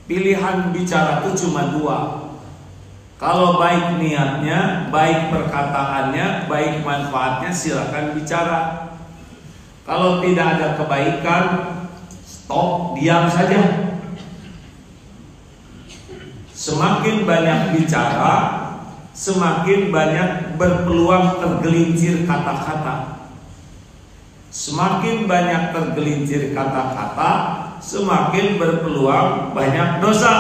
pilihan bicara itu cuma dua. Kalau baik niatnya, baik perkataannya, baik manfaatnya, silakan bicara. Kalau tidak ada kebaikan, stop, diam saja. Semakin banyak bicara, semakin banyak berpeluang tergelincir kata-kata. Semakin banyak tergelincir kata-kata, semakin berpeluang banyak dosa.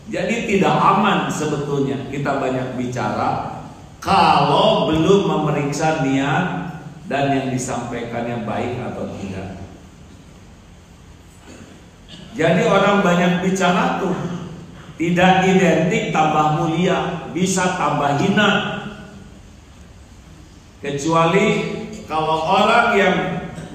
Jadi tidak aman sebetulnya kita banyak bicara kalau belum memeriksa niat dan yang disampaikannya baik atau tidak. Jadi orang banyak bicara tuh tidak identik tambah mulia, bisa tambah hina. Kecuali kalau orang yang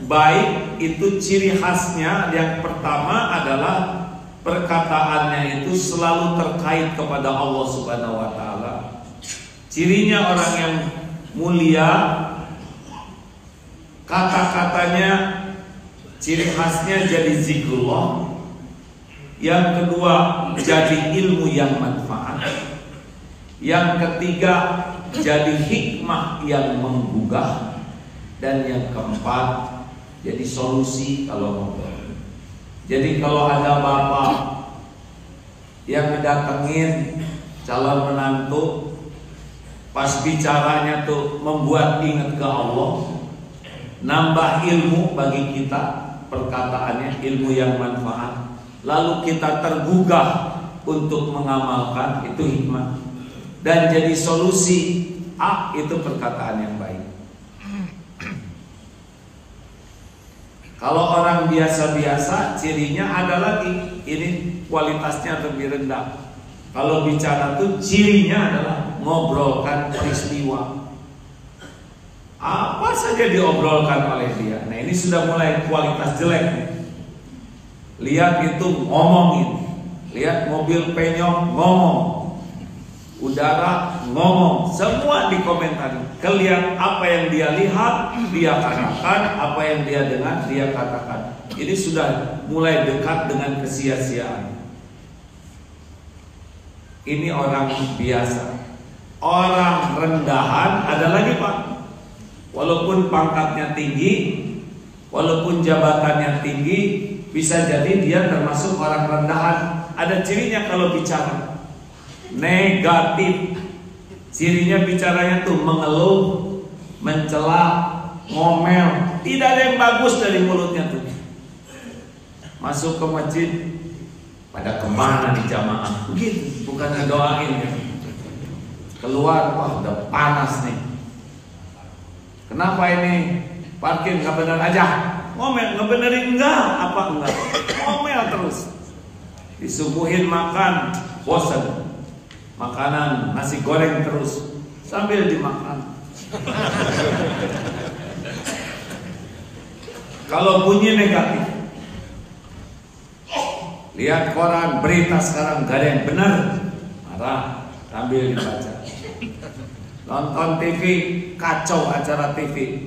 baik itu ciri khasnya yang pertama adalah perkataannya itu selalu terkait kepada Allah Subhanahu wa taala. Cirinya orang yang mulia, kata-katanya ciri khasnya jadi zikrullah. Yang kedua jadi ilmu yang manfaat. Yang ketiga jadi hikmah yang menggugah. Dan yang keempat jadi solusi kalau ngobrol. Jadi kalau ada bapak yang ngedatengin calon menantu, pas bicaranya tuh membuat ingat ke Allah, nambah ilmu bagi kita, perkataannya ilmu yang manfaat, lalu kita tergugah untuk mengamalkan, itu hikmah. Dan jadi solusi, itu perkataan yang baik. Kalau orang biasa-biasa, cirinya ada lagi, ini kualitasnya lebih rendah. Kalau bicara tuh cirinya adalah ngobrolkan peristiwa. Apa saja diobrolkan oleh dia. Nah ini sudah mulai kualitas jelek. Lihat itu ngomongin, lihat mobil penyok ngomong, udara ngomong, semua dikomentari. Kelihat apa yang dia lihat, dia katakan, apa yang dia dengar, dia katakan. Ini sudah mulai dekat dengan kesia-siaan. Ini orang biasa. Orang rendahan ada lagi Pak. Walaupun pangkatnya tinggi, walaupun jabatannya tinggi, bisa jadi dia termasuk orang rendahan. Ada cirinya kalau bicara negatif. Cirinya bicaranya tuh mengeluh, mencela, ngomel. Tidak ada yang bagus dari mulutnya tuh. Masuk ke masjid, pada kemana di jamaah? Begitu, bukan ngedoain ya. Keluar, wah udah panas nih. Kenapa ini parkir nggak benar aja? Ngomel, ngebenerin enggak? Apa enggak? Ngomel terus. Disuguhin makan, bosan. Makanan nasi goreng terus sambil dimakan. Kalau bunyi negatif, lihat koran berita sekarang gak ada yang benar, marah, sambil dibaca. Nonton TV, kacau acara TV,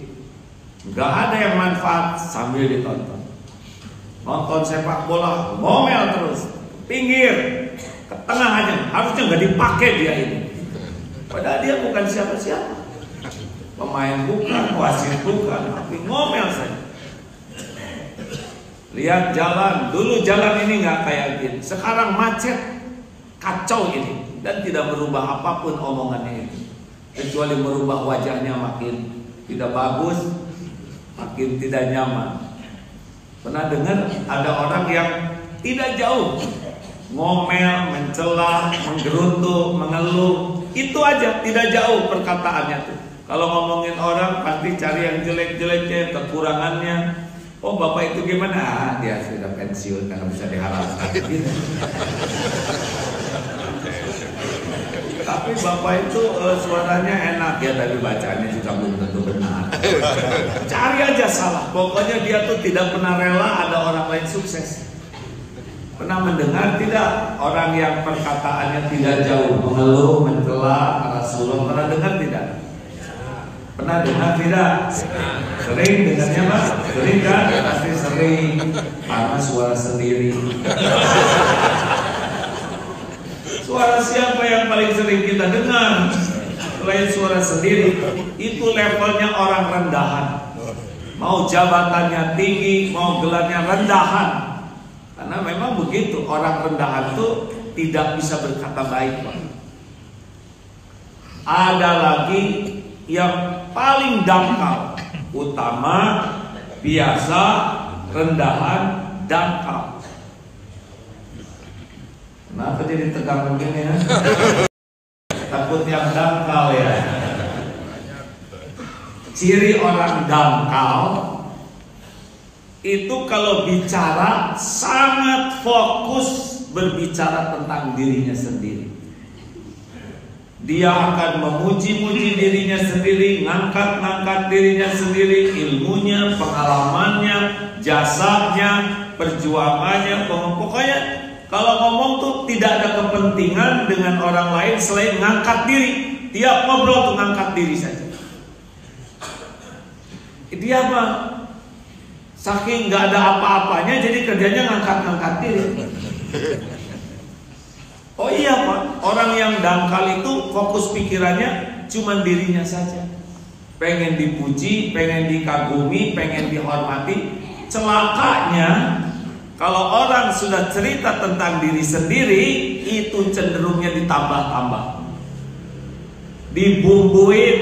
gak ada yang manfaat, sambil ditonton. Nonton sepak bola, ngomel terus, pinggir, ke tengah aja, harusnya nggak dipakai dia ini. Padahal dia bukan siapa-siapa, pemain bukan, wasit bukan, tapi ngomel saja. Lihat jalan, dulu jalan ini nggak kayak gini, sekarang macet, kacau ini, dan tidak merubah apapun omongannya itu, kecuali merubah wajahnya makin tidak bagus, makin tidak nyaman. Pernah dengar ada orang yang tidak jauh ngomel, mencela, menggerutu, mengeluh, itu aja, tidak jauh perkataannya tuh. Kalau ngomongin orang pasti cari yang jelek-jeleknya, kekurangannya. Oh bapak itu gimana? Dia sudah pensiun karena bisa diharapkan. Gitu. Tapi bapak itu suaranya enak ya, dari bacaannya juga belum tentu benar. Cari aja salah. Pokoknya dia tuh tidak pernah rela ada orang lain sukses. Pernah mendengar tidak orang yang perkataannya tidak jauh, mengeluh, mencela Rasulullah? Pernah dengar tidak? Pernah dengar tidak? Sering dengarnya Mas? Sering kan? Pasti sering. Karena suara sendiri. yang paling sering kita dengar selain suara sendiri, itu levelnya orang rendahan. Mau jabatannya tinggi, mau gelarnya rendahan. Karena memang begitu, orang rendahan tuh tidak bisa berkata baik, Pak. Ada lagi yang paling dangkal, utama, biasa, rendahan, dangkal. Kenapa jadi tegang begini ya? Takut yang dangkal ya. Ciri orang dangkal itu kalau bicara sangat fokus berbicara tentang dirinya sendiri. Dia akan memuji-muji dirinya sendiri, ngangkat-ngangkat dirinya sendiri, ilmunya, pengalamannya, jasanya, perjuangannya, pokoknya kalau ngomong tuh tidak ada kepentingan dengan orang lain selain ngangkat diri. Tiap ngobrol tuh ngangkat diri saja. Dia apa? Saking nggak ada apa-apanya, jadi kerjanya ngangkat-ngangkat diri. Oh iya Pak, orang yang dangkal itu fokus pikirannya cuma dirinya saja. Pengen dipuji, pengen dikagumi, pengen dihormati. Celakanya, kalau orang sudah cerita tentang diri sendiri, itu cenderungnya ditambah-tambah, dibumbuin,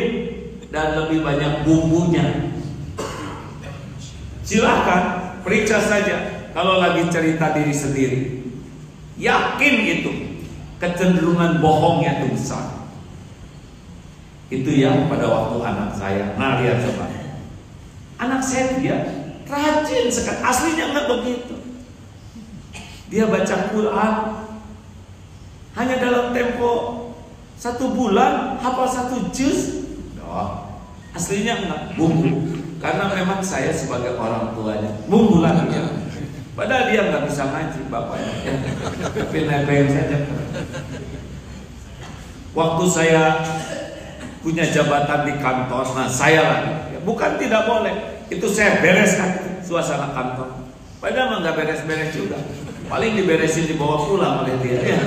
dan lebih banyak bumbunya. Silahkan periksa saja kalau lagi cerita diri sendiri. Yakin itu kecenderungan bohongnya itu besar. Itu yang pada waktu anak saya. Nah lihat coba, anak saya dia rajin sekali. Aslinya nggak begitu. Dia baca Quran hanya dalam tempo 1 bulan hafal 1 juz. Aslinya enggak, bumbu. Karena memang saya sebagai orang tuanya bumbu lagi ya. Padahal dia nggak bisa ngaji bapaknya, tapi nebeng saja. Waktu saya punya jabatan di kantor, nah saya lagi, bukan tidak boleh, itu saya bereskan suasana kantor. Padahal nggak beres-beres juga, paling diberesin dibawa pulang oleh dia. Ya.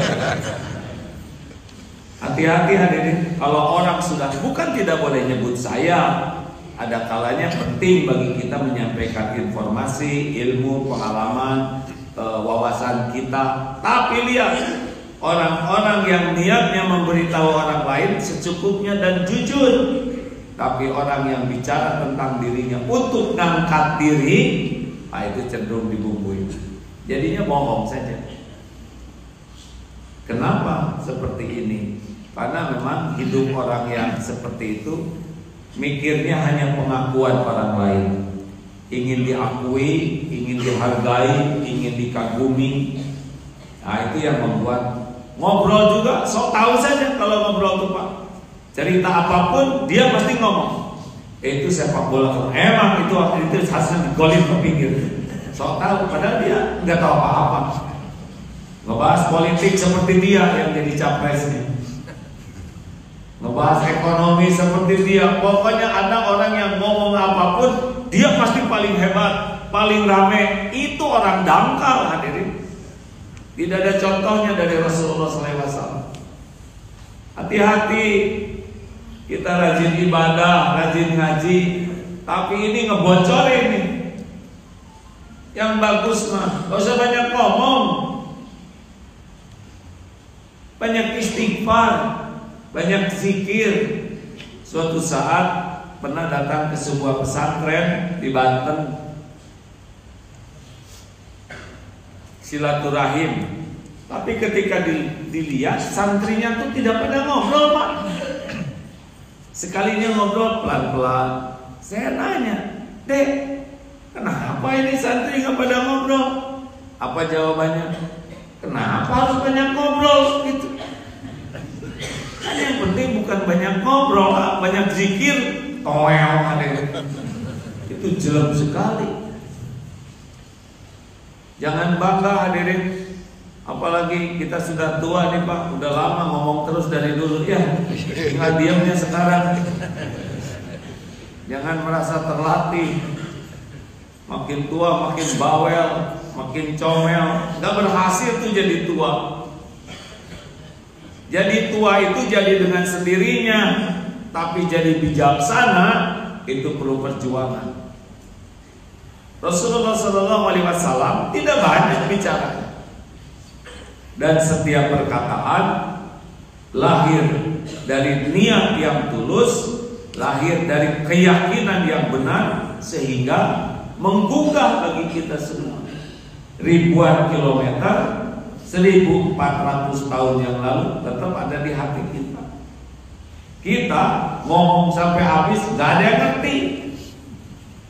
Hati-hati hadirin, kalau orang sudah, bukan tidak boleh nyebut saya. Ada kalanya penting bagi kita menyampaikan informasi, ilmu, pengalaman, wawasan kita. Tapi lihat, orang-orang yang niatnya memberitahu orang lain secukupnya dan jujur. Tapi orang yang bicara tentang dirinya untuk ngangkat diri, itu cenderung dibumbui. Jadinya bohong saja. Kenapa seperti ini? Karena memang hidup orang yang seperti itu mikirnya hanya pengakuan orang lain, ingin diakui, ingin dihargai, ingin dikagumi. Nah itu yang membuat ngobrol juga sok tahu saja. Kalau ngobrol tuh Pak, cerita apapun dia pasti ngomong. Itu sepak bola, emang itu waktu itu hasil digolin ke pinggir. Sok tahu, padahal dia nggak tahu apa-apa. Ngebahas politik seperti dia yang jadi capresnya. Ngebahas ekonomi seperti dia. Pokoknya ada orang yang ngomong apapun, dia pasti paling hebat, paling rame. Itu orang dangkal hadirin. Tidak ada contohnya dari Rasulullah SAW. Hati-hati, kita rajin ibadah, rajin ngaji, tapi ini ngebocorin nih. Yang bagus mah gak usah banyak ngomong, banyak istighfar, banyak zikir. Suatu saat pernah datang ke sebuah pesantren di Banten, silaturahim. Tapi ketika dilihat santrinya tuh tidak pada ngobrol Pak. Sekalinya ngobrol pelan-pelan. Saya nanya, Dek, kenapa ini santri nggak pada ngobrol? Apa jawabannya? Kenapa harus banyak ngobrol gitu? Kan yang penting bukan banyak ngobrol, banyak zikir. Toel itu jelek sekali. Jangan bangga hadirin. Apalagi kita sudah tua nih Pak, udah lama ngomong terus dari dulu ya. Nggak diamnya sekarang. Jangan merasa terlatih. Makin tua makin bawel, makin comel. Nggak berhasil tuh jadi tua. Jadi tua itu jadi dengan sendirinya, tapi jadi bijaksana itu perlu perjuangan. Rasulullah SAW tidak banyak bicara, dan setiap perkataan lahir dari niat yang tulus, lahir dari keyakinan yang benar, sehingga menggugah bagi kita semua. Ribuan kilometer, 1400 tahun yang lalu tetap ada di hati kita. Kita ngomong sampai habis gak ada yang ngerti,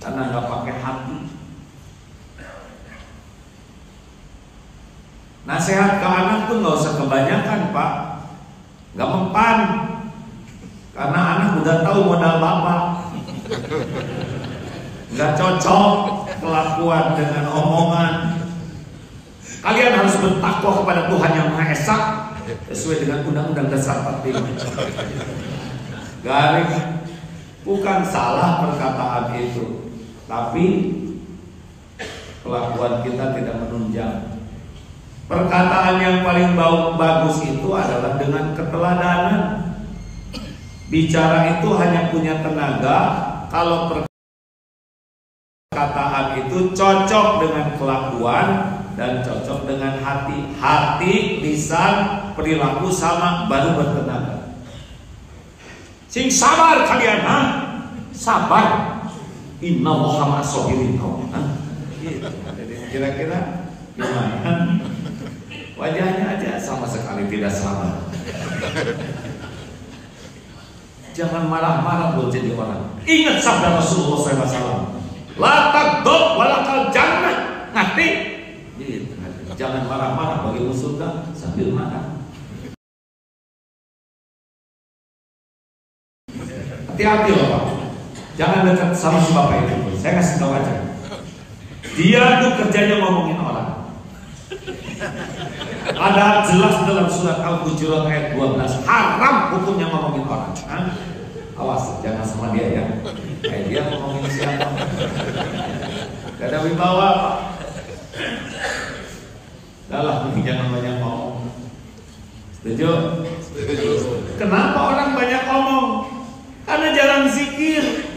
karena gak pakai hati. Nasihat ke anak tuh gak usah kebanyakan, Pak. Gak mempan, karena anak udah tahu modal bapak. Gak cocok kelakuan dengan omongan. Kalian harus bertakwa kepada Tuhan Yang Maha Esa sesuai dengan Undang-Undang Dasar 45. Garis. Bukan salah perkataan itu, tapi kelakuan kita tidak menunjang. Perkataan yang paling bagus itu adalah dengan keteladanan. Bicara itu hanya punya tenaga kalau perkataan itu cocok dengan kelakuan dan cocok dengan hati. Hati, lisan, perilaku sama baru bertenaga. Sing sabar kalian, ha? Sabar. Inna Muhammad sohirin. Kira-kira gimana? Wajahnya aja sama sekali tidak sama. Jangan marah-marah buat jadi orang. Ingat sabda Rasulullah SAW. La taghdab walakal jannah. Ngerti? Jangan marah-marah bagi surga sambil makan. Hati-hati loh, Pak. Jangan dekat sama si bapak itu. Saya kasih tahu aja. Dia tuh kerjanya ngomongin orang. Ada jelas dalam surat Al-Hujurat ayat 12, haram hukumnya ngomongin orang. Awas, jangan sama dia ya. Dia ngomongin siapa? Gak ada wibawa, Pak. Dalam jangan banyak ngomong. Setuju? Setuju. Kenapa orang banyak ngomong? Karena jarang zikir.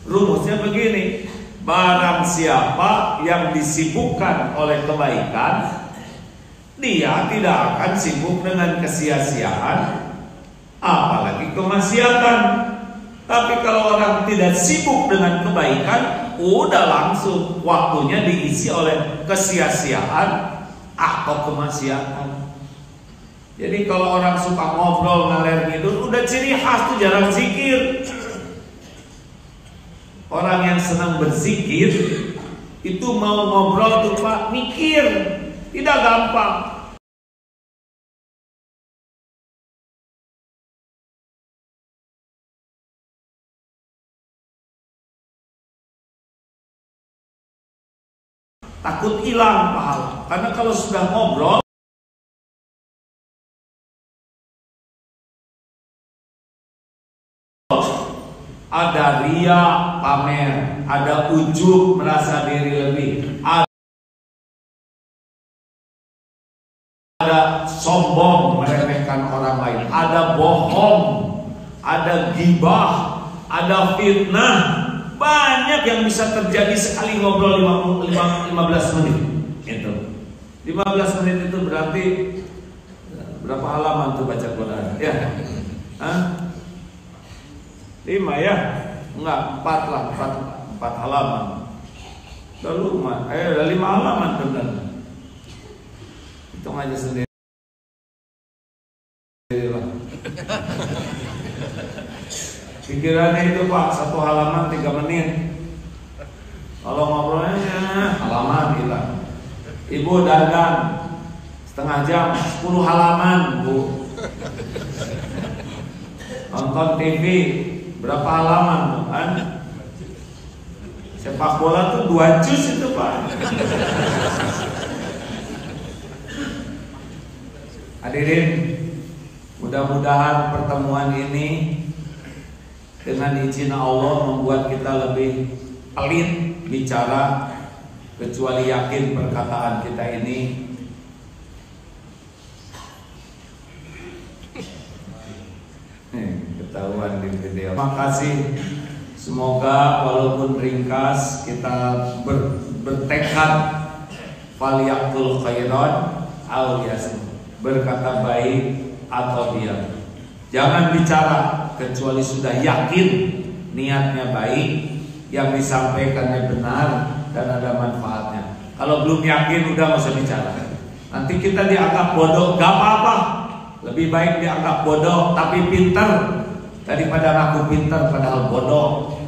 Rumusnya begini: barang siapa yang disibukkan oleh kebaikan, dia tidak akan sibuk dengan kesia-siaan, apalagi kemaksiatan. Tapi kalau orang tidak sibuk dengan kebaikan, udah langsung waktunya diisi oleh kesia-siaan atau kemaksiatan. Jadi kalau orang suka ngobrol ngalir ngidul, udah ciri khas tuh jarang zikir. Orang yang senang berzikir itu mau ngobrol tuh Pak mikir, tidak gampang. Takut hilang pahala. Karena kalau sudah ngobrol, ada ria pamer, ada ujub merasa diri lebih, ada sombong meremehkan orang lain, ada bohong, ada gibah, ada fitnah. Banyak yang bisa terjadi sekali ngobrol 15 menit. Itu 15 menit itu berarti berapa halaman tuh baca Quran? Ya, 5 ya? Enggak, 4 lah, 4 halaman. Lalu udah 5 halaman benar. Hitung aja sendiri lah. Pikirannya itu Pak, 1 halaman 3 menit. Kalau ngobrolnya halaman hilang. Ibu dandan setengah jam, 10 halaman Bu. Nonton TV berapa halaman kan? Sepak bola tuh 2 juz itu Pak. Hadirin, mudah-mudahan pertemuan ini dengan izin Allah membuat kita lebih pelit bicara, kecuali yakin perkataan kita ini video. Terima kasih. Semoga walaupun ringkas kita bertekad falyaqul khairan aw liyasmut, berkata baik atau diam. Jangan bicara kecuali sudah yakin niatnya baik, yang disampaikannya benar dan ada manfaatnya. Kalau belum yakin udah nggak usah bicara. Nanti kita dianggap bodoh, gak apa-apa. Lebih baik dianggap bodoh tapi pintar daripada ngaku pintar padahal bodoh.